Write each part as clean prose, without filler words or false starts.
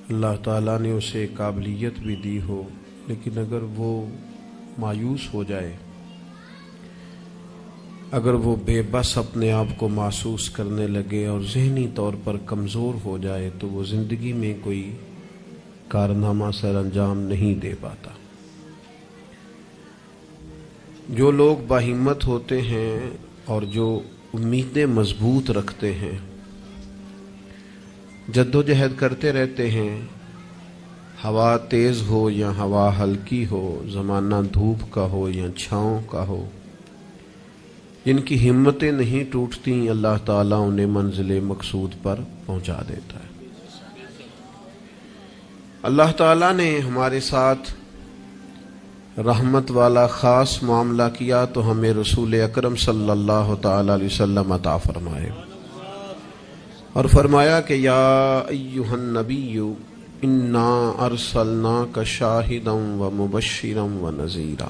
اللہ تعالیٰ نے اسے قابلیت بھی دی ہو، لیکن اگر وہ مایوس ہو جائے، اگر وہ بے بس اپنے آپ کو محسوس کرنے لگے اور ذہنی طور پر کمزور ہو جائے تو وہ زندگی میں کوئی کارنامہ سر انجام نہیں دے پاتا۔ جو لوگ باہمت ہوتے ہیں اور جو امیدیں مضبوط رکھتے ہیں، جدوجہد کرتے رہتے ہیں، ہوا تیز ہو یا ہوا ہلکی ہو، زمانہ دھوپ کا ہو یا چھاؤں کا ہو، جن کی ہمتیں نہیں ٹوٹتی، اللہ تعالیٰ انہیں منزل مقصود پر پہنچا دیتا ہے۔ اللہ تعالیٰ نے ہمارے ساتھ رحمت والا خاص معاملہ کیا تو ہمیں رسول اکرم صلی اللہ تعالیٰ علیہ وسلم عطا فرمائے، اور فرمایا کہ یا ایھا النبی انا ارسلناک شاہدا ومبشرا ونذیرا،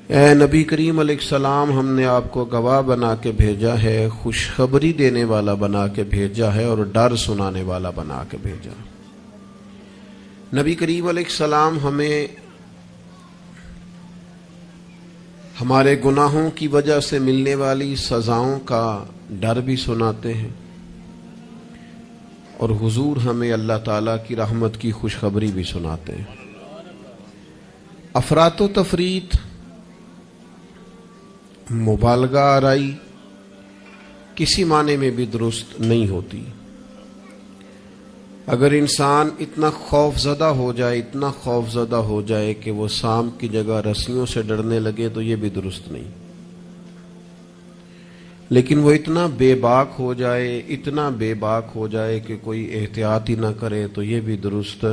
اے نبی کریم علیہ السلام، ہم نے آپ کو گواہ بنا کے بھیجا ہے، خوشخبری دینے والا بنا کے بھیجا ہے، اور ڈر سنانے والا بنا کے بھیجا۔ نبی کریم علیہ السلام ہمیں ہمارے گناہوں کی وجہ سے ملنے والی سزاؤں کا ڈر بھی سناتے ہیں، اور حضور ہمیں اللہ تعالیٰ کی رحمت کی خوشخبری بھی سناتے ہیں۔ افراط و تفریط، مبالغہ آرائی کسی معنی میں بھی درست نہیں ہوتی۔ اگر انسان اتنا خوف زدہ ہو جائے، اتنا خوف زدہ ہو جائے کہ وہ سانپ کی جگہ رسیوں سے ڈرنے لگے تو یہ بھی درست نہیں، لیکن وہ اتنا بے باک ہو جائے، اتنا بے باک ہو جائے کہ کوئی احتیاط ہی نہ کرے تو یہ بھی درست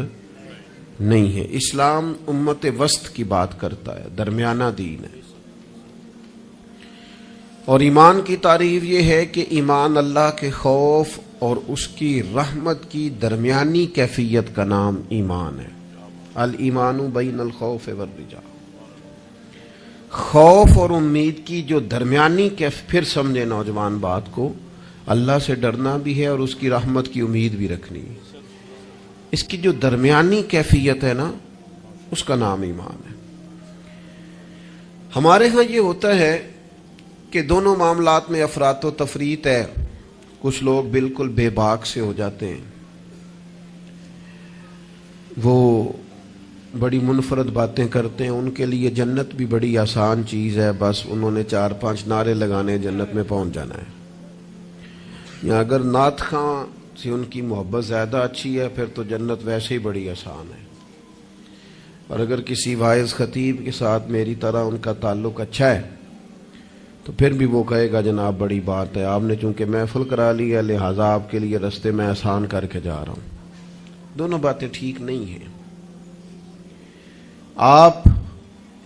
نہیں ہے۔ اسلام امت وسط کی بات کرتا ہے، درمیانہ دین ہے، اور ایمان کی تعریف یہ ہے کہ ایمان اللہ کے خوف اور اس کی رحمت کی درمیانی کیفیت کا نام ایمان ہے۔ الایمان بین الخوف والرجاء، خوف اور امید کی جو درمیانی پھر سمجھے نوجوان بات کو، اللہ سے ڈرنا بھی ہے اور اس کی رحمت کی امید بھی رکھنی ہے، اس کی جو درمیانی کیفیت ہے نا، اس کا نام ایمان ہے۔ ہمارے ہاں یہ ہوتا ہے کہ دونوں معاملات میں افراط و تفریط ہے۔ کچھ لوگ بالکل بے باک سے ہو جاتے ہیں، وہ بڑی منفرد باتیں کرتے ہیں، ان کے لیے جنت بھی بڑی آسان چیز ہے، بس انہوں نے 4-5 نعرے لگانے، جنت میں پہنچ جانا ہے۔ یا اگر نعت خواں سے ان کی محبت زیادہ اچھی ہے پھر تو جنت ویسے ہی بڑی آسان ہے، اور اگر کسی واعظ خطیب کے ساتھ میری طرح ان کا تعلق اچھا ہے تو پھر بھی وہ کہے گا جناب بڑی بات ہے، آپ نے چونکہ محفل کرا لی ہے لہٰذا آپ کے لیے رستے میں آسان کر کے جا رہا ہوں۔ دونوں باتیں ٹھیک نہیں ہیں۔ آپ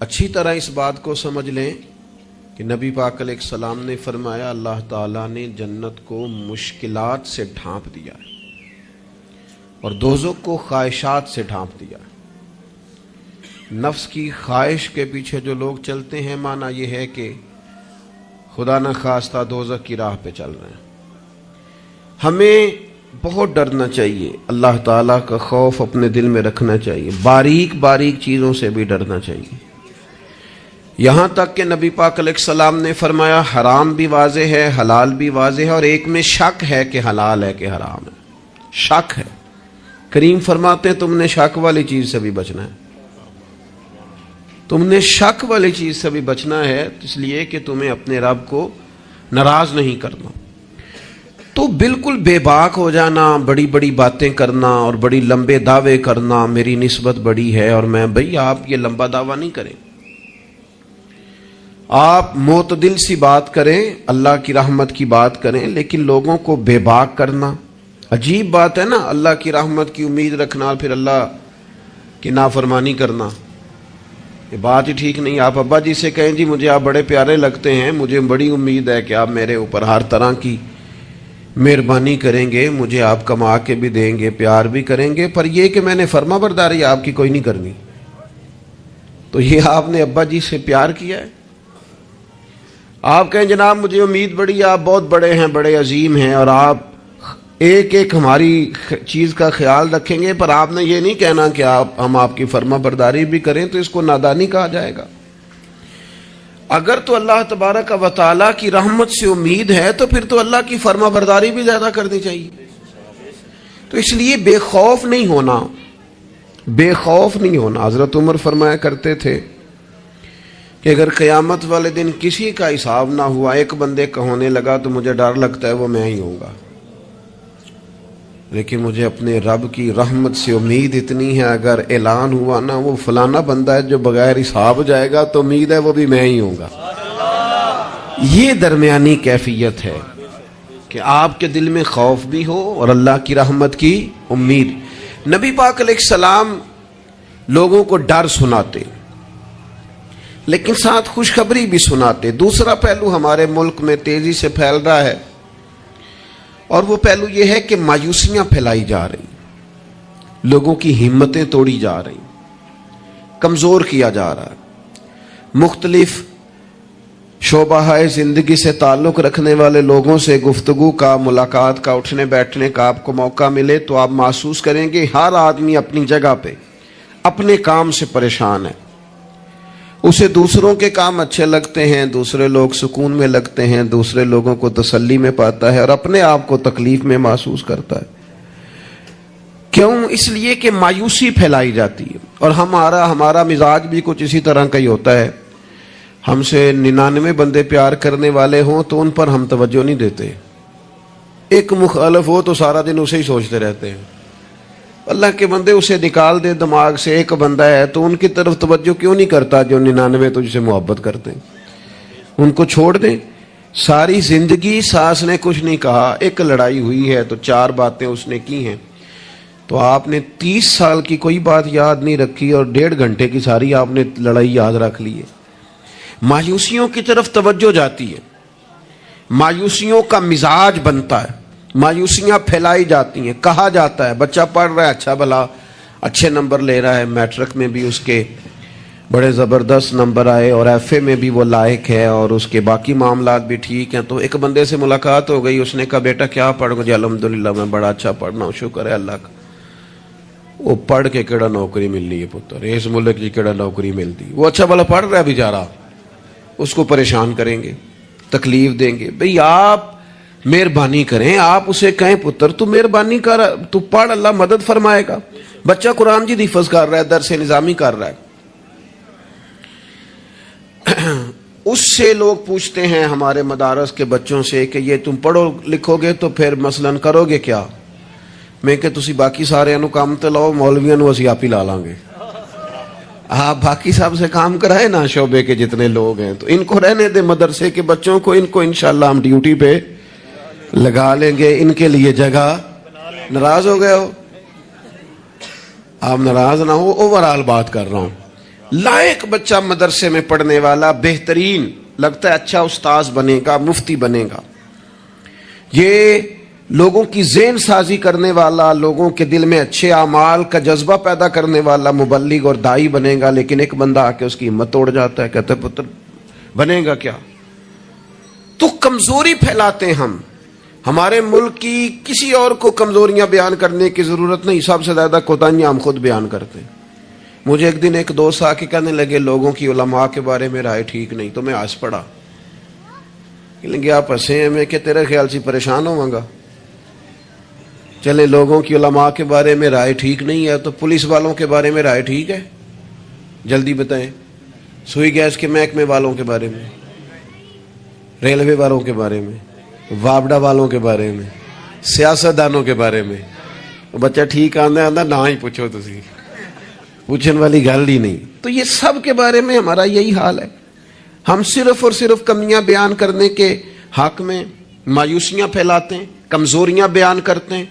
اچھی طرح اس بات کو سمجھ لیں کہ نبی پاک علیہ السلام نے فرمایا اللہ تعالیٰ نے جنت کو مشکلات سے ڈھانپ دیا ہے اور دوزخ کو خواہشات سے ڈھانپ دیا ہے۔ نفس کی خواہش کے پیچھے جو لوگ چلتے ہیں، معنی یہ ہے کہ خدا نہ خواستہ دوزخ کی راہ پہ چل رہے ہیں۔ ہمیں بہت ڈرنا چاہیے، اللہ تعالیٰ کا خوف اپنے دل میں رکھنا چاہیے، باریک باریک چیزوں سے بھی ڈرنا چاہیے، یہاں تک کہ نبی پاک علیہ السلام نے فرمایا حرام بھی واضح ہے، حلال بھی واضح ہے، اور ایک میں شک ہے کہ حلال ہے کہ حرام ہے، شک ہے۔ کریم فرماتے ہیں تم نے شک والی چیز سے بھی بچنا ہے، تم نے شک والی چیز سے بھی بچنا ہے، اس لیے کہ تمہیں اپنے رب کو ناراض نہیں کرنا۔ تو بالکل بے باک ہو جانا، بڑی بڑی باتیں کرنا اور بڑی لمبے دعوے کرنا، میری نسبت بڑی ہے اور میں، بھئی آپ یہ لمبا دعویٰ نہیں کریں، آپ معتدل سی بات کریں، اللہ کی رحمت کی بات کریں، لیکن لوگوں کو بے باک کرنا عجیب بات ہے نا، اللہ کی رحمت کی امید رکھنا اور پھر اللہ کی نافرمانی کرنا، یہ بات ہی ٹھیک نہیں۔ آپ ابا جی سے کہیں جی مجھے آپ بڑے پیارے لگتے ہیں، مجھے بڑی امید ہے کہ آپ میرے اوپر ہر طرح کی مہربانی کریں گے، مجھے آپ کما کے بھی دیں گے، پیار بھی کریں گے، پر یہ کہ میں نے فرما برداری آپ کی کوئی نہیں کرنی، تو یہ آپ نے ابا جی سے پیار کیا ہے؟ آپ کہیں جناب مجھے امید بڑی، آپ بہت بڑے ہیں، بڑے عظیم ہیں، اور آپ ایک ایک ہماری چیز کا خیال رکھیں گے، پر آپ نے یہ نہیں کہنا کہ ہم آپ کی فرما برداری بھی کریں تو اس کو نادانی کہا جائے گا۔ اگر تو اللہ تبارک و تعالیٰ کی رحمت سے امید ہے تو پھر تو اللہ کی فرما برداری بھی زیادہ کرنی چاہیے۔ تو اس لیے بے خوف نہیں ہونا، بے خوف نہیں ہونا۔ حضرت عمر فرمایا کرتے تھے کہ اگر قیامت والے دن کسی کا حساب نہ ہوا، ایک بندے کا ہونے لگا تو مجھے ڈر لگتا ہے وہ میں ہی ہوں گا، لیکن مجھے اپنے رب کی رحمت سے امید اتنی ہے، اگر اعلان ہوا نا وہ فلانا بندہ ہے جو بغیر حساب جائے گا تو امید ہے وہ بھی میں ہی ہوں گا۔ یہ درمیانی کیفیت ہے کہ آپ کے دل میں خوف بھی ہو اور اللہ کی رحمت کی امید۔ نبی پاک علیہ السلام لوگوں کو ڈر سناتے لیکن ساتھ خوشخبری بھی سناتے۔ دوسرا پہلو ہمارے ملک میں تیزی سے پھیل رہا ہے، اور وہ پہلو یہ ہے کہ مایوسیاں پھیلائی جا رہی، لوگوں کی ہمتیں توڑی جا رہی، کمزور کیا جا رہا ہے۔ مختلف شعبہ زندگی سے تعلق رکھنے والے لوگوں سے گفتگو کا، ملاقات کا، اٹھنے بیٹھنے کا آپ کو موقع ملے تو آپ محسوس کریں گے ہر آدمی اپنی جگہ پہ اپنے کام سے پریشان ہے۔ اسے دوسروں کے کام اچھے لگتے ہیں، دوسرے لوگ سکون میں لگتے ہیں، دوسرے لوگوں کو تسلی میں پاتا ہے، اور اپنے آپ کو تکلیف میں محسوس کرتا ہے۔ کیوں؟ اس لیے کہ مایوسی پھیلائی جاتی ہے، اور ہمارا مزاج بھی کچھ اسی طرح کا ہی ہوتا ہے۔ ہم سے 99 بندے پیار کرنے والے ہوں تو ان پر ہم توجہ نہیں دیتے، ایک مخالف ہو تو سارا دن اسے ہی سوچتے رہتے ہیں۔ اللہ کے بندے اسے نکال دے دماغ سے، ایک بندہ ہے تو ان کی طرف توجہ کیوں نہیں کرتا جو 99 تجھ سے محبت کرتے ہیں؟ ان کو چھوڑ دیں۔ ساری زندگی ساس نے کچھ نہیں کہا، ایک لڑائی ہوئی ہے تو 4 باتیں اس نے کی ہیں، تو آپ نے 30 سال کی کوئی بات یاد نہیں رکھی اور 1.5 گھنٹے کی ساری آپ نے لڑائی یاد رکھ لی ہے۔ مایوسیوں کی طرف توجہ جاتی ہے، مایوسیوں کا مزاج بنتا ہے، مایوسیاں پھیلائی جاتی ہیں۔ کہا جاتا ہے بچہ پڑھ رہا ہے، اچھا بھلا اچھے نمبر لے رہا ہے، میٹرک میں بھی اس کے بڑے زبردست نمبر آئے اور ایف اے میں بھی وہ لائق ہے اور اس کے باقی معاملات بھی ٹھیک ہیں، تو ایک بندے سے ملاقات ہو گئی، اس نے کہا بیٹا کیا پڑھ گا؟ جی الحمدللہ میں بڑا اچھا پڑھنا ہوں، شکر ہے اللہ کا۔ وہ پڑھ کے کیڑا نوکری مل رہی ہے پتر، اس ملک کی کیڑا نوکری ملتی؟ وہ اچھا بھلا پڑھ رہا ہے بیچارہ، اس کو پریشان کریں گے، تکلیف دیں گے۔ بھئی آپ مہربانی کریں، آپ اسے کہیں پتر تو مہربانی کر، تو پڑھ، اللہ مدد فرمائے گا۔ بچہ قرآن جی حفظ کر رہا ہے، درس نظامی کر رہا ہے، اس سے لوگ پوچھتے ہیں ہمارے مدارس کے بچوں سے کہ یہ تم پڑھو لکھو گے تو پھر مثلاً کرو گے کیا؟ میں کہ تسی باقی سارے انو کام تے لاؤ، مولویاں نو اسی آپ ہی لا لیں گے۔ آپ باقی صاحب سے کام کرائے نا، شعبے کے جتنے لوگ ہیں، تو ان کو رہنے دے مدرسے کے بچوں کو، ان کو انشاءاللہ ہم ڈیوٹی پہ لگا لیں گے، ان کے لیے جگہ۔ ناراض ہو گئے ہو؟ آپ ناراض نہ ہو، اوورال بات کر رہا ہوں۔ لائق بچہ مدرسے میں پڑھنے والا، بہترین لگتا ہے، اچھا استاذ بنے گا، مفتی بنے گا، یہ لوگوں کی ذہن سازی کرنے والا، لوگوں کے دل میں اچھے اعمال کا جذبہ پیدا کرنے والا مبلغ اور داعی بنے گا۔ لیکن ایک بندہ آ کے اس کی ہمت توڑ جاتا ہے، کہتا ہے پتر بنے گا کیا؟ تو کمزوری پھیلاتے ہیں ہم۔ ہمارے ملک کی کسی اور کو کمزوریاں بیان کرنے کی ضرورت نہیں، سب سے زیادہ کوتاہیاں ہم خود بیان کرتے ہیں۔ مجھے ایک دن ایک دوست آ کے کہنے لگے لوگوں کی علماء کے بارے میں رائے ٹھیک نہیں، تو میں ہنس پڑا۔ کہ آپ ہنسے ہیں، میں کہ تیرے خیال سے پریشان ہوں گا؟ چلے لوگوں کی علماء کے بارے میں رائے ٹھیک نہیں ہے تو پولیس والوں کے بارے میں رائے ٹھیک ہے؟ جلدی بتائیں۔ سوئی گیس کے محکمے والوں کے بارے میں، ریلوے والوں کے بارے میں، وابڈا والوں کے بارے میں، سیاستدانوں کے بارے میں۔ بچہ ٹھیک آندا نہ ہی پوچھو، تسی پوچھن والی گل ہی نہیں۔ تو یہ سب کے بارے میں ہمارا یہی حال ہے، ہم صرف اور صرف کمیاں بیان کرنے کے حق میں مایوسیاں پھیلاتے ہیں، کمزوریاں بیان کرتے ہیں۔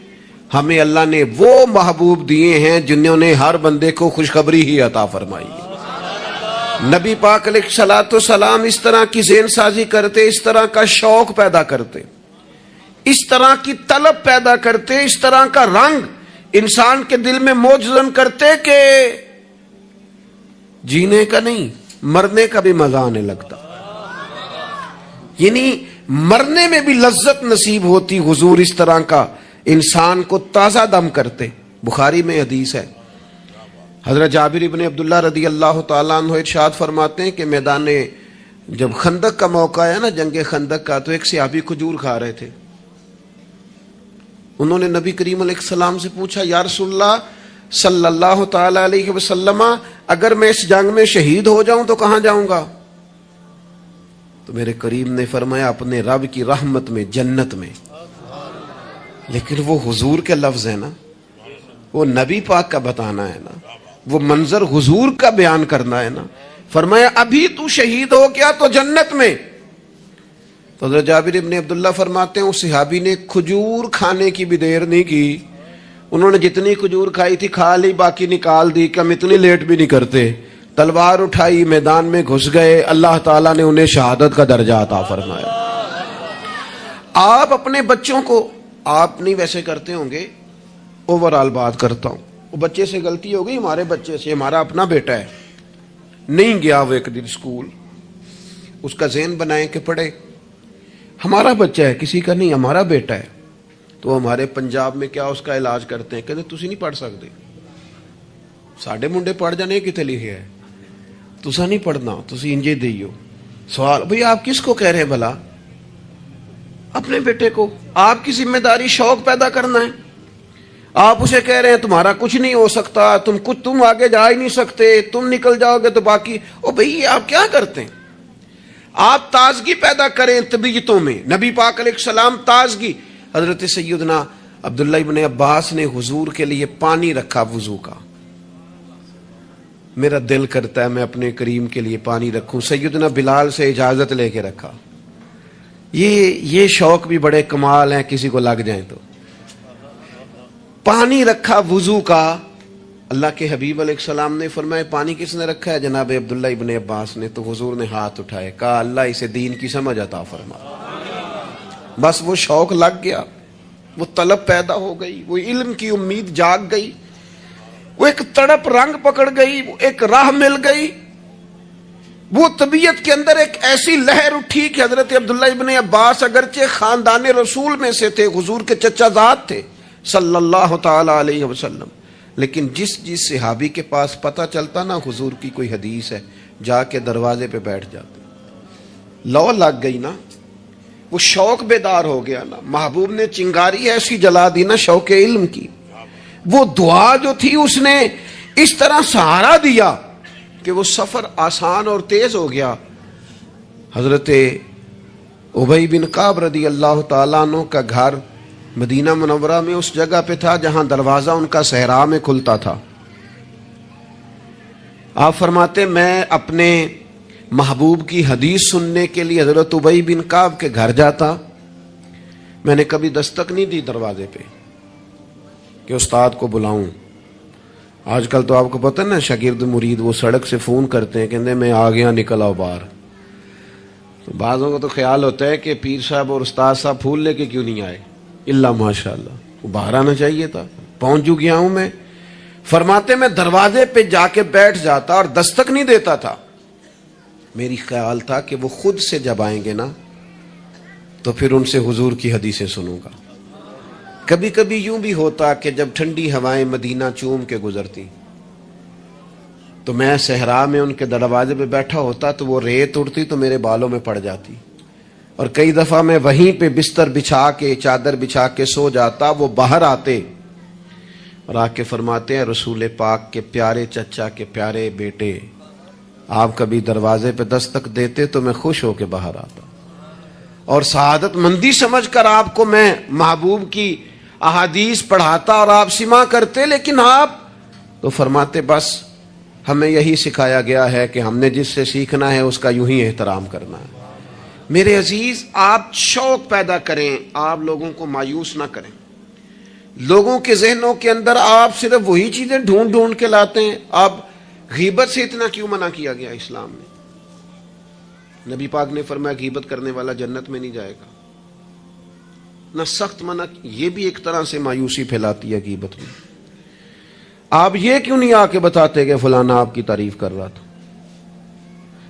ہمیں اللہ نے وہ محبوب دیے ہیں جنہوں نے ہر بندے کو خوشخبری ہی عطا فرمائی ہے۔ نبی پاک علیہ الصلوۃ والسلام اس طرح کی ذہن سازی کرتے، اس طرح کا شوق پیدا کرتے، اس طرح کی طلب پیدا کرتے، اس طرح کا رنگ انسان کے دل میں موجزن کرتے کہ جینے کا نہیں مرنے کا بھی مزہ آنے لگتا، یعنی مرنے میں بھی لذت نصیب ہوتی۔ حضور اس طرح کا انسان کو تازہ دم کرتے. بخاری میں حدیث ہے, حضرت جابر ابن عبداللہ رضی اللہ تعالیٰ عنہ ارشاد فرماتے ہیں کہ میدان جب خندق کا موقع آیا نا, جنگ خندق کا, تو ایک صحابی کھجور کھا رہے تھے. انہوں نے نبی کریم علیہ السلام سے پوچھا, یا رسول اللہ صلی اللہ تعالی علیہ وسلم, اگر میں اس جنگ میں شہید ہو جاؤں تو کہاں جاؤں گا؟ تو میرے کریم نے فرمایا اپنے رب کی رحمت میں, جنت میں. لیکن وہ حضور کے لفظ ہے نا, وہ نبی پاک کا بتانا ہے نا, وہ منظر حضور کا بیان کرنا ہے نا. فرمایا ابھی تو شہید ہو گیا تو جنت میں. تو حضرت جابر ابن عبداللہ فرماتے ہیں اس صحابی نے کھجور کھانے کی بھی دیر نہیں کی, انہوں نے جتنی کھجور کھائی تھی کھا لی, باقی نکال دی کہ ہم اتنی لیٹ بھی نہیں کرتے. تلوار اٹھائی, میدان میں گھس گئے, اللہ تعالیٰ نے انہیں شہادت کا درجہ عطا فرمایا. آپ اپنے بچوں کو, آپ نہیں ویسے کرتے ہوں گے, اوورآل بات کرتا ہوں, وہ بچے سے غلطی ہو گئی, ہمارے بچے سے, ہمارا اپنا بیٹا ہے, نہیں گیا وہ ایک دن اسکول, اس کا ذہن بنائیں کہ پڑھے. ہمارا بچہ ہے, کسی کا نہیں, ہمارا بیٹا ہے. تو ہمارے پنجاب میں کیا اس کا علاج کرتے ہیں, کہتے تسی نہیں پڑھ سکتے, ساڈے منڈے پڑھ جانے کتنے لکھے ہے, تسا نہیں پڑھنا, تسی انجے دیو. سوال, بھئی آپ کس کو کہہ رہے ہیں بھلا؟ اپنے بیٹے کو. آپ کی ذمہ داری شوق پیدا کرنا ہے. آپ اسے کہہ رہے ہیں تمہارا کچھ نہیں ہو سکتا, تم آگے جا ہی نہیں سکتے, تم نکل جاؤ گے تو باقی. او بھئی آپ کیا کرتے ہیں؟ آپ تازگی پیدا کریں طبیعتوں میں. نبی پاک علیہ السلام تازگی. حضرت سیدنا عبداللہ ابن عباس نے حضور کے لیے پانی رکھا وضو کا. میرا دل کرتا ہے میں اپنے کریم کے لیے پانی رکھوں. سیدنا بلال سے اجازت لے کے رکھا. یہ شوق بھی بڑے کمال ہیں, کسی کو لگ جائیں تو. پانی رکھا وضو کا. اللہ کے حبیب علیہ السلام نے فرمایا پانی کس نے رکھا ہے؟ جناب عبداللہ ابن عباس نے. تو حضور نے ہاتھ اٹھائے, کہا اللہ اسے دین کی سمجھ عطا فرما. بس وہ شوق لگ گیا, وہ طلب پیدا ہو گئی, وہ علم کی امید جاگ گئی, وہ ایک تڑپ رنگ پکڑ گئی, وہ ایک راہ مل گئی. وہ طبیعت کے اندر ایک ایسی لہر اٹھی کہ حضرت عبداللہ ابن عباس اگرچہ خاندان رسول میں سے تھے, حضور کے چچا زاد تھے صلی اللہ تعالی علیہ وسلم, لیکن جس صحابی کے پاس پتہ چلتا نا حضور کی کوئی حدیث ہے, جا کے دروازے پہ بیٹھ جاتے. لو لگ گئی نا, وہ شوق بیدار ہو گیا نا. محبوب نے چنگاری ایسی جلا دی نا شوق علم کی. وہ دعا جو تھی اس نے اس طرح سہارا دیا کہ وہ سفر آسان اور تیز ہو گیا. حضرت ابی بن کعب رضی اللہ تعالیٰ عنہ کا گھر مدینہ منورہ میں اس جگہ پہ تھا جہاں دروازہ ان کا صحرا میں کھلتا تھا. آپ فرماتے میں اپنے محبوب کی حدیث سننے کے لیے حضرت ابی بن کعب کے گھر جاتا. میں نے کبھی دستک نہیں دی دروازے پہ کہ استاد کو بلاؤں. آج کل تو آپ کو پتہ ہے نا, شاگرد مرید وہ سڑک سے فون کرتے ہیں, کہتے ہیں میں آ گیا, نکل آؤ باہر. تو بعضوں کو تو خیال ہوتا ہے کہ پیر صاحب اور استاد صاحب پھول لے کے کیوں نہیں آئے, اللہ ماشاء اللہ وہ باہر آنا چاہیے تھا, پہنچ جو گیا ہوں میں. فرماتے میں دروازے پہ جا کے بیٹھ جاتا اور دستک نہیں دیتا تھا. میری خیال تھا کہ وہ خود سے جب آئیں گے نا تو پھر ان سے حضور کی حدیثیں سنوں گا. کبھی کبھی یوں بھی ہوتا کہ جب ٹھنڈی ہوائیں مدینہ چوم کے گزرتی تو میں صحرا میں ان کے دروازے پہ بیٹھا ہوتا تو وہ ریت اڑتی تو میرے بالوں میں پڑ جاتی, اور کئی دفعہ میں وہیں پہ بستر بچھا کے چادر بچھا کے سو جاتا. وہ باہر آتے اور آ کے فرماتے ہیں رسول پاک کے پیارے چچا کے پیارے بیٹے, آپ کبھی دروازے پہ دستک دیتے تو میں خوش ہو کے باہر آتا اور سعادت مندی سمجھ کر آپ کو میں محبوب کی احادیث پڑھاتا اور آپ سماع کرتے. لیکن آپ تو فرماتے بس ہمیں یہی سکھایا گیا ہے کہ ہم نے جس سے سیکھنا ہے اس کا یوں ہی احترام کرنا ہے. میرے عزیز, آپ شوق پیدا کریں, آپ لوگوں کو مایوس نہ کریں. لوگوں کے ذہنوں کے اندر آپ صرف وہی چیزیں ڈھونڈ ڈھونڈ کے لاتے ہیں. آپ غیبت سے اتنا کیوں منع کیا گیا اسلام میں؟ نبی پاک نے فرمایا غیبت کرنے والا جنت میں نہیں جائے گا. نہ سخت منع, یہ بھی ایک طرح سے مایوسی پھیلاتی ہے غیبت میں. آپ یہ کیوں نہیں آ کے بتاتے کہ فلانا آپ کی تعریف کر رہا تھا,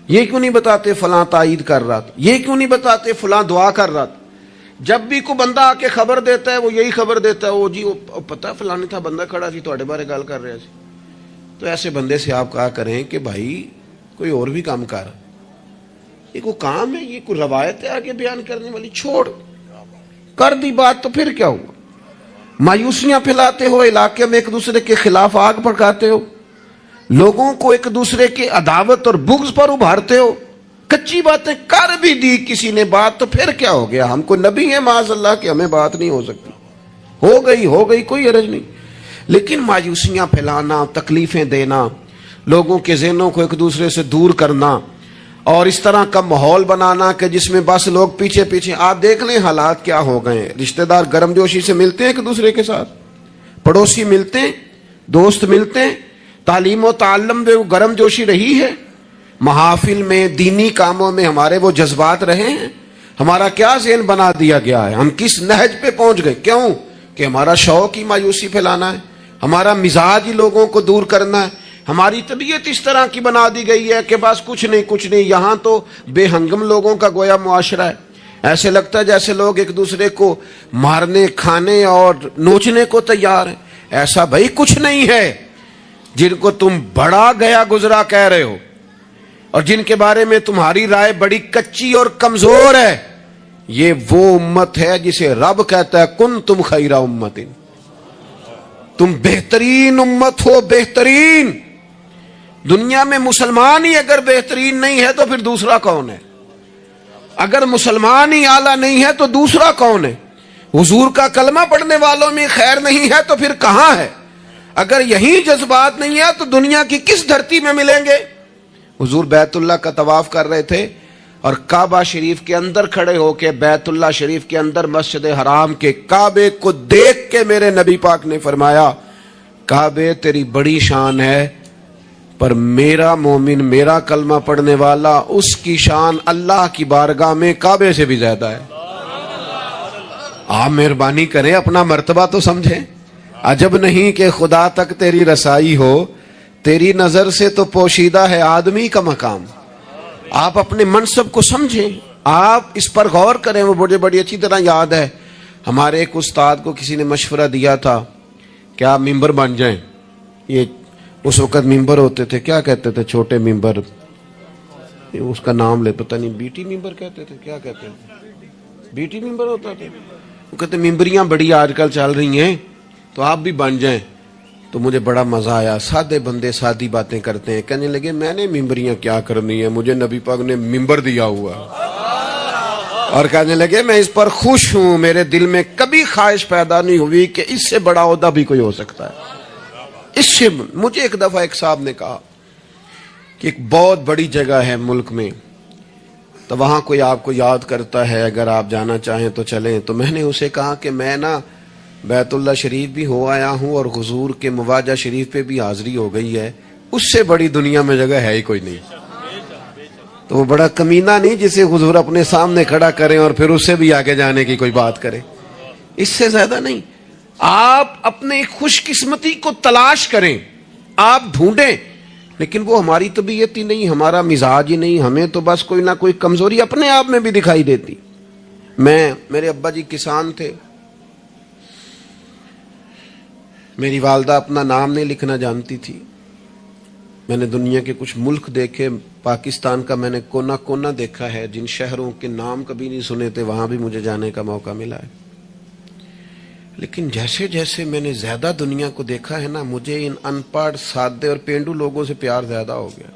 یہ کیوں نہیں بتاتے فلاں تائید کر رہا تھا, یہ کیوں نہیں بتاتے فلاں دعا کر رہا تھا. جب بھی کوئی بندہ آ کے خبر دیتا ہے وہ یہی خبر دیتا ہے، وہ جی وہ پتہ فلانے تھا بندہ کھڑا سی تواڈے بارے گل کر رہا سی۔ تو ایسے بندے سے آپ کہا کریں کہ بھائی کوئی اور بھی کام کر، یہ کوئی کام ہے، یہ کوئی روایت ہے آگے بیان کرنے والی، چھوڑ کر دی بات تو پھر کیا ہوا؟ مایوسیاں پھیلاتے ہو، علاقے میں ایک دوسرے کے خلاف آگ بھڑکاتے ہو، لوگوں کو ایک دوسرے کے عداوت اور بغض پر ابھارتے ہو، کچی باتیں کر بھی دی کسی نے بات تو پھر کیا ہو گیا؟ ہم کو نبی ہیں معاذ اللہ کہ ہمیں بات نہیں ہو سکتی، ہو گئی کوئی حرج نہیں۔ لیکن مایوسیاں پھیلانا، تکلیفیں دینا، لوگوں کے ذہنوں کو ایک دوسرے سے دور کرنا اور اس طرح کا ماحول بنانا کہ جس میں بس لوگ پیچھے پیچھے، آپ دیکھ لیں حالات کیا ہو گئے ہیں۔ رشتہ دار گرم جوشی سے ملتے ہیں ایک دوسرے کے ساتھ، پڑوسی ملتے ہیں، دوست ملتے ہیں، تعلیم و تعلم میں وہ گرم جوشی رہی ہے، محافل میں دینی کاموں میں ہمارے وہ جذبات رہے ہیں؟ ہمارا کیا ذہن بنا دیا گیا ہے؟ ہم کس نہج پہ پہنچ گئے؟ کیوں کہ ہمارا شوق ہی مایوسی پھیلانا ہے، ہمارا مزاج ہی لوگوں کو دور کرنا ہے، ہماری طبیعت اس طرح کی بنا دی گئی ہے کہ بس کچھ نہیں۔ یہاں تو بے ہنگم لوگوں کا گویا معاشرہ ہے، ایسے لگتا ہے جیسے لوگ ایک دوسرے کو مارنے، کھانے اور نوچنے کو تیار ہیں۔ ایسا بھائی کچھ نہیں ہے۔ جن کو تم بڑا گیا گزرا کہہ رہے ہو اور جن کے بارے میں تمہاری رائے بڑی کچی اور کمزور ہے، یہ وہ امت ہے جسے رب کہتا ہے کن تم خیر امت، تم بہترین امت ہو، بہترین۔ دنیا میں مسلمان ہی اگر بہترین نہیں ہے تو پھر دوسرا کون ہے؟ اگر مسلمان ہی اعلیٰ نہیں ہے تو دوسرا کون ہے؟ حضور کا کلمہ پڑھنے والوں میں خیر نہیں ہے تو پھر کہاں ہے؟ اگر یہی جذبات نہیں ہے تو دنیا کی کس دھرتی میں ملیں گے؟ حضور بیت اللہ کا طواف کر رہے تھے اور کعبہ شریف کے اندر کھڑے ہو کے، بیت اللہ شریف کے اندر مسجد حرام کے کعبے کو دیکھ کے میرے نبی پاک نے فرمایا کعبے تیری بڑی شان ہے، پر میرا مومن، میرا کلمہ پڑھنے والا، اس کی شان اللہ کی بارگاہ میں کعبے سے بھی زیادہ ہے۔ آپ مہربانی کریں اپنا مرتبہ تو سمجھیں۔ عجب نہیں کہ خدا تک تیری رسائی ہو، تیری نظر سے تو پوشیدہ ہے آدمی کا مقام۔ آپ اپنے منصب کو سمجھیں، آپ اس پر غور کریں۔ وہ بڑی اچھی طرح یاد ہے، ہمارے ایک استاد کو کسی نے مشورہ دیا تھا کہ آپ ممبر بن جائیں۔ یہ اس وقت ممبر ہوتے تھے، کیا کہتے تھے، چھوٹے ممبر، اس کا نام لے پتہ نہیں، بیٹی ممبر کہتے تھے، کیا کہتے ہیں، بیٹی ممبر ہوتا تھا۔ وہ کہتے ممبریاں بڑی آج کل چل رہی ہیں تو آپ بھی بن جائیں۔ تو مجھے بڑا مزہ آیا، سادے بندے سادی باتیں کرتے ہیں۔ کہنے لگے میں نے ممبریاں کیا کرنی ہے، مجھے نبی پاک نے ممبر دیا ہوا ہے۔ اور کہنے لگے میں اس پر خوش ہوں، میرے دل میں کبھی خواہش پیدا نہیں ہوئی کہ اس سے بڑا عہدہ بھی کوئی ہو سکتا ہے۔ اس سے مجھے ایک دفعہ ایک صاحب نے کہا کہ ایک بہت بڑی جگہ ہے ملک میں، تو وہاں کوئی آپ کو یاد کرتا ہے، اگر آپ جانا چاہیں تو چلیں۔ تو میں نے اسے کہا کہ میں نا بیت اللہ شریف بھی ہو آیا ہوں اور حضور کے مواجہ شریف پہ بھی حاضری ہو گئی ہے، اس سے بڑی دنیا میں جگہ ہے ہی کوئی نہیں۔ تو وہ بڑا کمینہ نہیں جسے حضور اپنے سامنے کھڑا کریں اور پھر اس سے بھی آگے جانے کی کوئی بات کریں، اس سے زیادہ نہیں۔ آپ اپنے خوش قسمتی کو تلاش کریں، آپ ڈھونڈیں، لیکن وہ ہماری طبیعت ہی نہیں، ہمارا مزاج ہی نہیں، ہمیں تو بس کوئی نہ کوئی کمزوری اپنے آپ میں بھی دکھائی دیتی۔ میرے ابا جی کسان تھے، میری والدہ اپنا نام نہیں لکھنا جانتی تھی۔ میں نے دنیا کے کچھ ملک دیکھے، پاکستان کا میں نے کونا کونا دیکھا ہے، جن شہروں کے نام کبھی نہیں سنے تھے وہاں بھی مجھے جانے کا موقع ملا ہے۔ لیکن جیسے جیسے میں نے زیادہ دنیا کو دیکھا ہے نا، مجھے ان ان پڑھ، سادے اور پینڈو لوگوں سے پیار زیادہ ہو گیا۔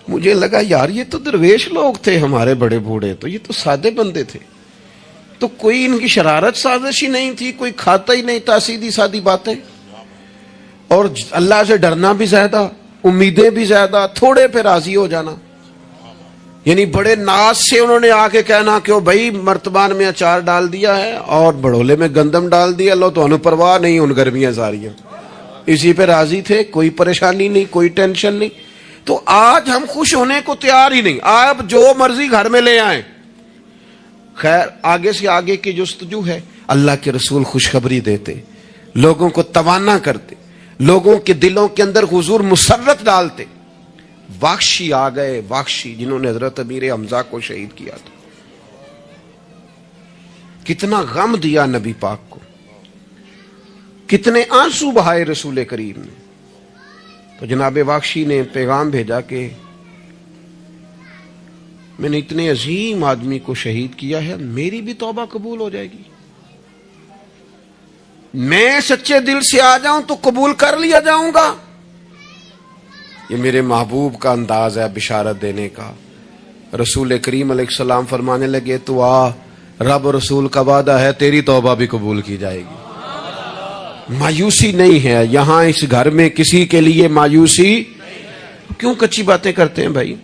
مجھے لگا یار یہ تو درویش لوگ تھے ہمارے بڑے بوڑھے، تو یہ تو سادے بندے تھے، تو کوئی ان کی شرارت سازش ہی نہیں تھی، کوئی کھاتا ہی نہیں تھا، سیدھی سادی باتیں، اور اللہ سے ڈرنا بھی زیادہ، امیدیں بھی زیادہ، تھوڑے پہ راضی ہو جانا۔ یعنی بڑے ناز سے انہوں نے آ کے کہنا کہ بھائی مرتبان میں اچار ڈال دیا ہے اور بڑولے میں گندم ڈال دیا، لو تو انہوں پرواہ نہیں، ان گرمیاں ساریاں، اسی پہ راضی تھے، کوئی پریشانی نہیں، کوئی ٹینشن نہیں۔ تو آج ہم خوش ہونے کو تیار ہی نہیں، آپ جو مرضی گھر میں لے آئیں۔ خیر آگے سے آگے کی جستجو ہے، اللہ کے رسول خوشخبری دیتے، لوگوں کو توانا کرتے، لوگوں کے دلوں کے اندر حضور مسرت ڈالتے۔ واخشی آ گئے، واخشی جنہوں نے حضرت امیر حمزہ کو شہید کیا تھا۔ کتنا غم دیا نبی پاک کو، کتنے آنسو بہائے رسول کریم نے. تو جناب واقشی نے پیغام بھیجا کہ میں نے اتنے عظیم آدمی کو شہید کیا ہے، میری بھی توبہ قبول ہو جائے گی؟ میں سچے دل سے آ جاؤں تو قبول کر لیا جاؤں گا؟ یہ میرے محبوب کا انداز ہے بشارت دینے کا. رسول کریم علیہ السلام فرمانے لگے تو آ، رب رسول کا وعدہ ہے تیری توبہ بھی قبول کی جائے گی. مایوسی نہیں ہے یہاں اس گھر میں کسی کے لیے مایوسی. کیوں کچی باتیں کرتے ہیں بھائی؟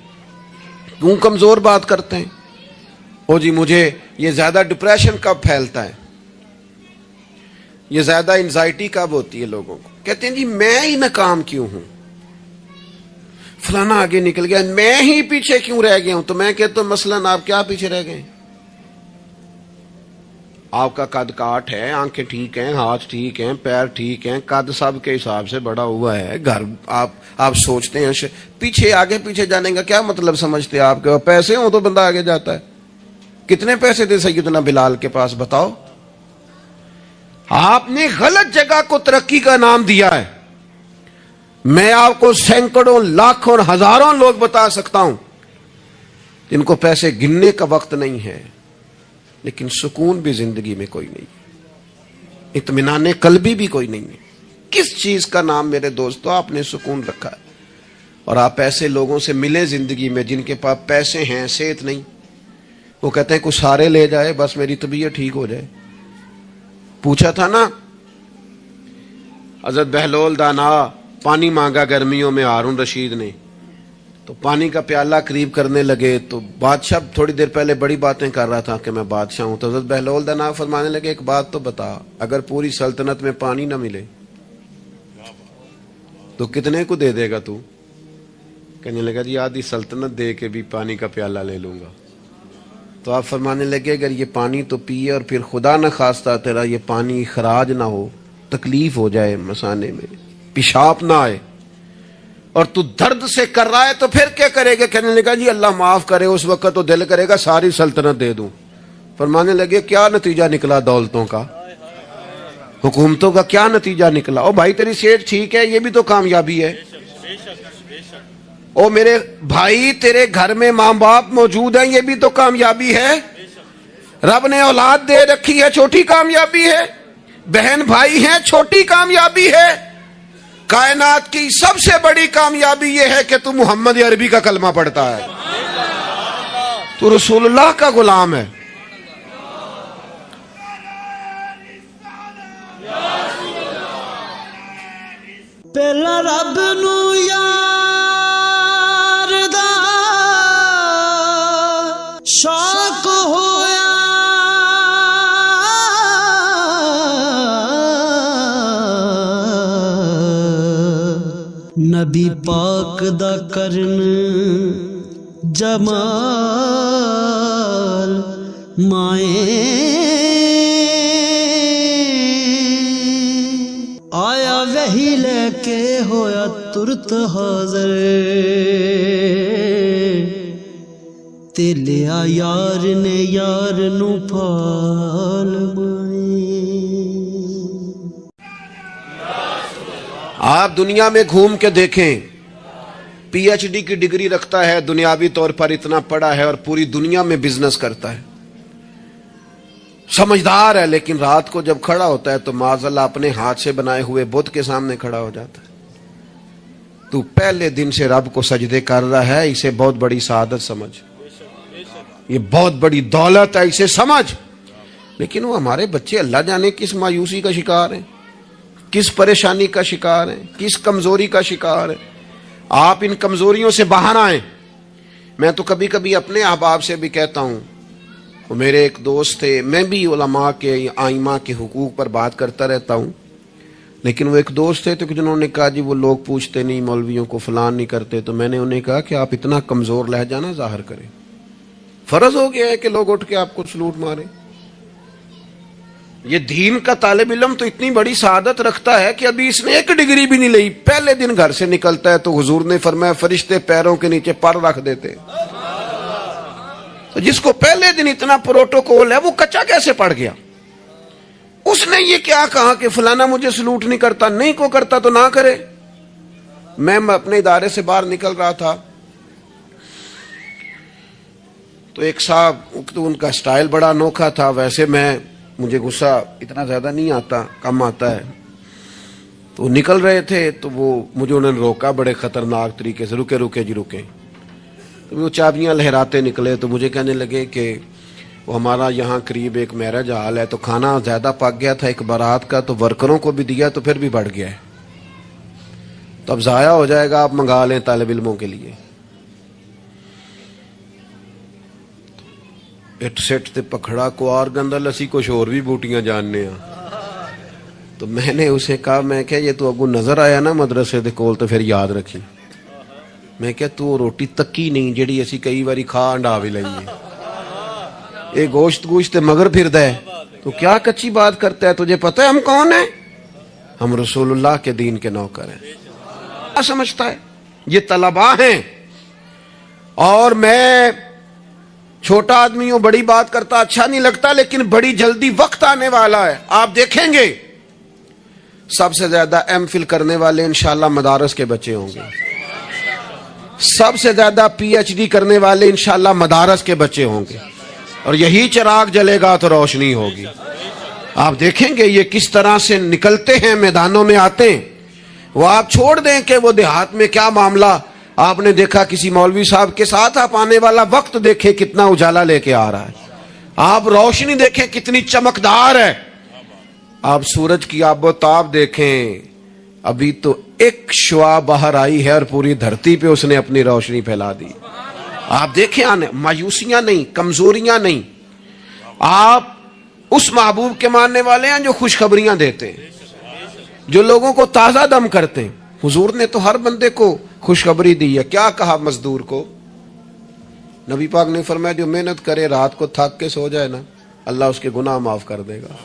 کیوں کمزور بات کرتے ہیں؟ او جی مجھے یہ زیادہ ڈپریشن کب پھیلتا ہے، یہ زیادہ انزائٹی کب ہوتی ہے لوگوں کو؟ کہتے ہیں جی میں ہی ناکام کیوں ہوں، فلانا آگے نکل گیا، میں ہی پیچھے کیوں رہ گیا ہوں. تو میں کہتا ہوں مثلاً آپ کیا پیچھے رہ گئے؟ آپ کا قد کاٹ ہے، آنکھیں ٹھیک ہیں، ہاتھ ٹھیک ہیں، پیر ٹھیک ہیں، قد سب کے حساب سے بڑا ہوا ہے. گھر آپ سوچتے ہیں پیچھے آگے پیچھے جانے کا کیا مطلب سمجھتے ہیں آپ کے؟ پیسے ہوں تو بندہ آگے جاتا ہے. کتنے پیسے تھے سیدنا بلال کے پاس بتاؤ؟ آپ نے غلط جگہ کو ترقی کا نام دیا ہے. میں آپ کو سینکڑوں لاکھوں اور ہزاروں لوگ بتا سکتا ہوں جن کو پیسے گننے کا وقت نہیں ہے، لیکن سکون بھی زندگی میں کوئی نہیں ہے، اطمینان قلبی بھی کوئی نہیں ہے. کس چیز کا نام میرے دوستو آپ نے سکون رکھا ہے؟ اور آپ ایسے لوگوں سے ملے زندگی میں جن کے پاس پیسے ہیں، صحت نہیں، وہ کہتے ہیں کچھ سارے لے جائے بس میری طبیعت ٹھیک ہو جائے. پوچھا تھا نا حضرت بہلول دانا، پانی مانگا گرمیوں میں ہارون رشید نے، تو پانی کا پیالہ قریب کرنے لگے تو بادشاہ تھوڑی دیر پہلے بڑی باتیں کر رہا تھا کہ میں بادشاہ ہوں. تو حضرت بہلول دانا فرمانے لگے ایک بات تو بتا، اگر پوری سلطنت میں پانی نہ ملے تو کتنے کو دے دے گا تو؟ کہنے لگا جی آدھی سلطنت دے کے بھی پانی کا پیالہ لے لوں گا. تو آپ فرمانے لگے اگر یہ پانی تو پیے اور پھر خدا نہ خواستہ تیرا یہ پانی خراج نہ ہو، تکلیف ہو جائے، مسانے میں پیشاب نہ آئے، اور تو درد سے کر رہا ہے تو پھر کیا کرے گا؟ کہنے لگا جی اللہ معاف کرے، اس وقت تو دل کرے گا ساری سلطنت دے دوں. فرمانے لگے کیا نتیجہ نکلا دولتوں کا، حکومتوں کا کیا نتیجہ نکلا؟ او بھائی تیری صحت ٹھیک ہے، یہ بھی تو کامیابی ہے. او میرے بھائی تیرے گھر میں ماں باپ موجود ہیں، یہ بھی تو کامیابی ہے. رب نے اولاد دے رکھی ہے، چھوٹی کامیابی ہے. بہن بھائی ہیں، چھوٹی کامیابی ہے. کائنات کی سب سے بڑی کامیابی یہ ہے کہ تو محمد عربی کا کلمہ پڑھتا ہے، تو رسول اللہ کا غلام ہے. پہلا رب نو یار دا شوق ہویا، نبی پاک دا کرن جمال مائیں آیا وہی لے کے ہویا ترت حاضر، تے لیا یار نے یار نو پھال مائیں. آپ دنیا میں گھوم کے دیکھیں، پی ایچ ڈی کی ڈگری رکھتا ہے، دنیاوی طور پر اتنا پڑھا ہے اور پوری دنیا میں بزنس کرتا ہے، سمجھدار ہے، لیکن رات کو جب کھڑا ہوتا ہے تو معاذاللہ اپنے ہاتھ سے بنائے ہوئے بت کے سامنے کھڑا ہو جاتا ہے. تو پہلے دن سے رب کو سجدے کر رہا ہے، اسے بہت بڑی سعادت سمجھ، یہ بہت بڑی دولت ہے، اسے سمجھ. لیکن وہ ہمارے بچے اللہ جانے کس مایوسی کا شکار ہیں، کس پریشانی کا شکار ہیں، کس کمزوری کا شکار ہیں. آپ ان کمزوریوں سے باہر آئیں. میں تو کبھی کبھی اپنے احباب سے بھی کہتا ہوں، وہ میرے ایک دوست تھے، میں بھی علماء کے آئمہ کے حقوق پر بات کرتا رہتا ہوں، لیکن وہ ایک دوست تھے تو جنہوں نے کہا جی وہ لوگ پوچھتے نہیں مولویوں کو، فلان نہیں کرتے. تو میں نے انہیں کہا کہ آپ اتنا کمزور لہجہ نہ ظاہر کریں، فرض ہو گیا ہے کہ لوگ اٹھ کے آپ کو سلوٹ ماریں. یہ دین کا طالب علم تو اتنی بڑی سعادت رکھتا ہے کہ ابھی اس نے ایک ڈگری بھی نہیں لئی، پہلے دن گھر سے نکلتا ہے تو حضور نے فرمایا فرشتے پیروں کے نیچے پر رکھ دیتے. تو جس کو پہلے دن اتنا پروٹوکول ہے وہ کچا کیسے پڑ گیا؟ اس نے یہ کیا کہا کہ فلانا مجھے سلوٹ نہیں کرتا، نہیں کو کرتا تو نہ کرے۔ میں اپنے ادارے سے باہر نکل رہا تھا تو ایک صاحب، تو ان کا سٹائل بڑا انوکھا تھا، ویسے مجھے غصہ اتنا زیادہ نہیں آتا، کم آتا ہے، تو وہ نکل رہے تھے تو مجھے انہوں نے روکا بڑے خطرناک طریقے سے، رکے رکے جی رکے، تو وہ چابیاں لہراتے نکلے، تو مجھے کہنے لگے کہ وہ ہمارا یہاں قریب ایک میرج ہال ہے، تو کھانا زیادہ پک گیا تھا ایک بارات کا، تو ورکروں کو بھی دیا تو پھر بھی بڑھ گیا ہے، تو اب ضائع ہو جائے گا، آپ منگا لیں طالب علموں کے لیے۔ اٹ سٹ تے پکھڑا کوار گندہ لسی کچھ اور بھی بوٹیاں جاننے ہیں۔ تو میں نے اسے کہا، میں کہ یہ تو اگو نظر آیا نا مدرسے دے کول تو پھر یاد رکھی، میں کہ تو روٹی تکی نہیں جڑی اسی کئی باری کھا انڈا بھی لئیے، اے گوشت مگر پھر دے تو کیا کچی بات کرتا ہے؟ تجھے پتہ ہے ہم کون ہیں؟ ہم رسول اللہ کے دین کے نوکر ہیں۔ کیا سمجھتا ہے؟ یہ طلباء ہیں، اور میں چھوٹا آدمی ہوں، بڑی بات کرتا اچھا نہیں لگتا، لیکن بڑی جلدی وقت آنے والا ہے، آپ دیکھیں گے سب سے زیادہ ایم فل کرنے والے انشاءاللہ مدارس کے بچے ہوں گے، سب سے زیادہ پی ایچ ڈی کرنے والے انشاءاللہ مدارس کے بچے ہوں گے، اور یہی چراغ جلے گا تو روشنی ہوگی۔ آپ دیکھیں گے یہ کس طرح سے نکلتے ہیں، میدانوں میں آتے ہیں۔ وہ آپ چھوڑ دیں کہ وہ دیہات میں کیا معاملہ، آپ نے دیکھا کسی مولوی صاحب کے ساتھ، آپ آنے والا وقت دیکھیں کتنا اجالا لے کے آ رہا ہے، آپ روشنی دیکھیں کتنی چمکدار ہے، آپ سورج کی آب و تاب دیکھیں، ابھی تو ایک شعاع باہر آئی ہے اور پوری دھرتی پہ اس نے اپنی روشنی پھیلا دی۔ آپ دیکھیں، مایوسیاں نہیں، کمزوریاں نہیں، آپ اس محبوب کے ماننے والے ہیں جو خوشخبریاں دیتے ہیں، جو لوگوں کو تازہ دم کرتے ہیں۔ حضور نے تو ہر بندے کو خوشخبری دی ہے۔ کیا کہا مزدور کو؟ نبی پاک نے فرمایا جو محنت کرے رات کو تھک کے سو جائے نا، اللہ اس کے گناہ معاف کر دے گا۔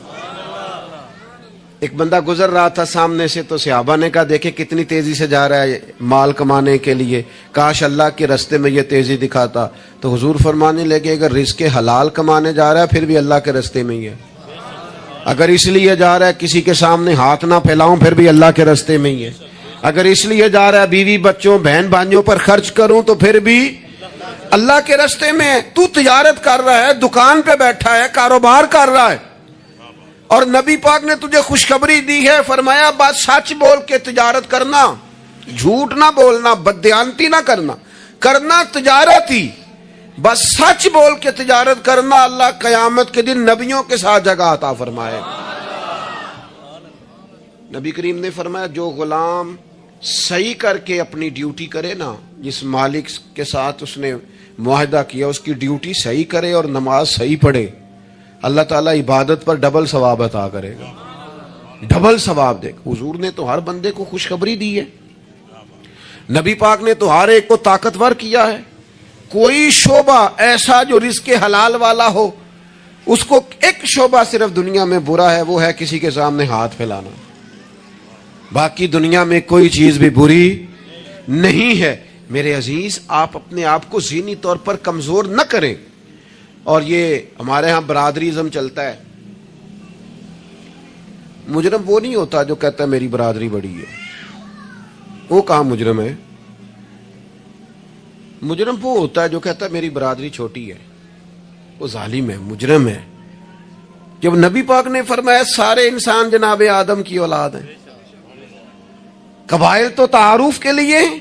ایک بندہ گزر رہا تھا سامنے سے، تو صحابہ نے کہا دیکھیں کتنی تیزی سے جا رہا ہے مال کمانے کے لیے، کاش اللہ کے رستے میں یہ تیزی دکھاتا۔ تو حضور فرمانے لگے اگر رزق حلال کمانے جا رہا ہے پھر بھی اللہ کے رستے میں ہی ہے، اگر اس لیے جا رہا ہے کسی کے سامنے ہاتھ نہ پھیلاؤں پھر بھی اللہ کے رستے میں ہی ہے، اگر اس لیے جا رہا ہے بیوی بچوں بہن بھائیوں پر خرچ کروں تو پھر بھی اللہ کے رستے میں ہے۔ تو تجارت کر رہا ہے، دکان پہ بیٹھا ہے، کاروبار کر رہا ہے، اور نبی پاک نے تجھے خوشخبری دی ہے، فرمایا بات سچ بول کے تجارت کرنا، جھوٹ نہ بولنا، بددیانتی نہ کرنا، کرنا تجارت ہی، بس سچ بول کے تجارت کرنا، اللہ قیامت کے دن نبیوں کے ساتھ جگہ عطا فرمائے۔ نبی کریم نے فرمایا جو غلام صحیح کر کے اپنی ڈیوٹی کرے نا، جس مالک کے ساتھ اس نے معاہدہ کیا اس کی ڈیوٹی صحیح کرے اور نماز صحیح پڑھے، اللہ تعالیٰ عبادت پر ڈبل ثواب عطا کرے گا، ڈبل ثواب دے گا۔ حضور نے تو ہر بندے کو خوشخبری دی ہے، نبی پاک نے تو ہر ایک کو طاقتور کیا ہے۔ کوئی شعبہ ایسا جو رزق حلال والا ہو، اس کو ایک شعبہ صرف دنیا میں برا ہے، وہ ہے کسی کے سامنے ہاتھ پھیلانا، باقی دنیا میں کوئی چیز بھی بری نہیں ہے۔ میرے عزیز، آپ اپنے آپ کو ذہنی طور پر کمزور نہ کریں۔ اور یہ ہمارے ہاں برادریزم چلتا ہے، مجرم وہ نہیں ہوتا جو کہتا ہے میری برادری بڑی ہے، وہ کہاں مجرم ہے؟ مجرم وہ ہوتا ہے جو کہتا ہے میری برادری چھوٹی ہے، وہ ظالم ہے، مجرم ہے۔ جب نبی پاک نے فرمایا سارے انسان جناب آدم کی اولاد ہیں، قبائل تو تعارف کے لیے ہیں،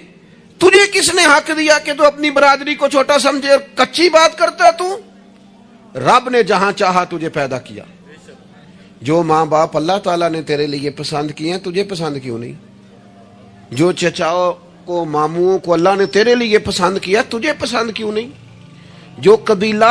تجھے کس نے حق دیا کہ تو اپنی برادری کو چھوٹا سمجھے؟ کچی بات کرتا تو؟ رب نے جہاں چاہا تجھے پیدا کیا، جو ماں باپ اللہ تعالیٰ نے تیرے لیے پسند کیے ہیں تجھے پسند کیوں نہیں؟ جو چچاؤں کو ماموں کو اللہ نے تیرے لیے پسند کیا تجھے پسند کیوں نہیں؟ جو قبیلہ